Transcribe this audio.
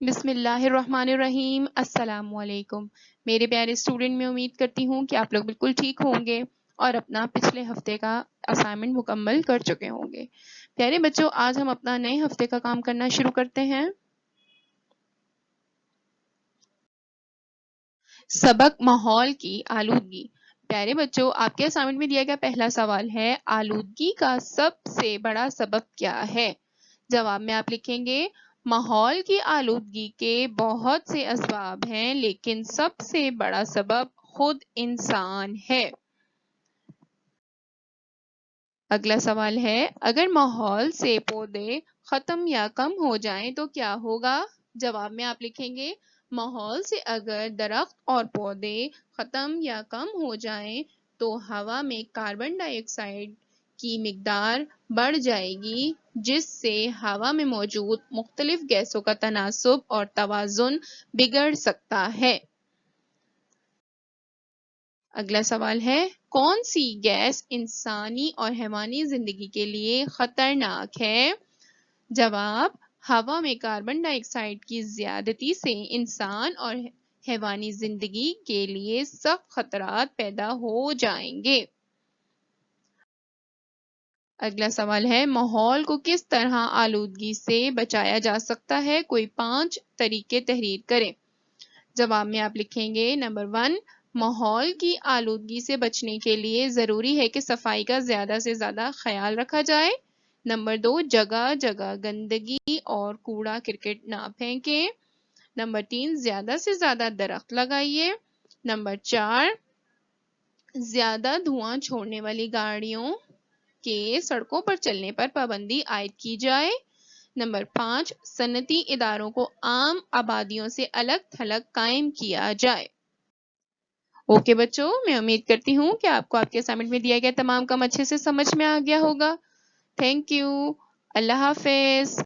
بسم اللہ الرحمن الرحیم۔ السلام علیکم میرے پیارے اسٹوڈنٹ، میں امید کرتی ہوں کہ آپ لوگ بالکل ٹھیک ہوں گے اور اپنا پچھلے ہفتے کا اسائنمنٹ مکمل کر چکے ہوں گے۔ پیارے بچوں، آج ہم اپنا نئے ہفتے کا کام کرنا شروع کرتے ہیں۔ سبق ماحول کی آلودگی۔ پیارے بچوں، آپ کے اسائنمنٹ میں دیا گیا پہلا سوال ہے، آلودگی کا سب سے بڑا سبب کیا ہے؟ جواب میں آپ لکھیں گے، ماحول کی آلودگی کے بہت سے اسباب ہیں لیکن سب سے بڑا سبب خود انسان ہے۔ اگلا سوال ہے، اگر ماحول سے پودے ختم یا کم ہو جائیں تو کیا ہوگا؟ جواب میں آپ لکھیں گے، ماحول سے اگر درخت اور پودے ختم یا کم ہو جائیں تو ہوا میں کاربن ڈائی آکسائیڈ کی مقدار بڑھ جائے گی، جس سے ہوا میں موجود مختلف گیسوں کا تناسب اور توازن بگڑ سکتا ہے۔ اگلا سوال ہے، کون سی گیس انسانی اور حیوانی زندگی کے لیے خطرناک ہے؟ جواب، ہوا میں کاربن ڈائی آکسائیڈ کی زیادتی سے انسان اور حیوانی زندگی کے لیے سخت خطرات پیدا ہو جائیں گے۔ اگلا سوال ہے، ماحول کو کس طرح آلودگی سے بچایا جا سکتا ہے؟ کوئی 5 طریقے تحریر کریں۔ جواب میں آپ لکھیں گے، نمبر 1، ماحول کی آلودگی سے بچنے کے لیے ضروری ہے کہ صفائی کا زیادہ سے زیادہ خیال رکھا جائے۔ نمبر 2، جگہ جگہ گندگی اور کوڑا کرکٹ نہ پھینکیں۔ نمبر 3، زیادہ سے زیادہ درخت لگائیے۔ نمبر 4، زیادہ دھواں چھوڑنے والی گاڑیوں کے سڑکوں پر چلنے پر پابندی عائد کی جائے۔ نمبر 5، صنعتی اداروں کو عام آبادیوں سے الگ تھلگ قائم کیا جائے۔ اوکے بچوں، میں امید کرتی ہوں کہ آپ کو آپ کے اسائنمنٹ میں دیا گیا تمام کام اچھے سے سمجھ میں آ گیا ہوگا۔ تھینک یو، اللہ حافظ۔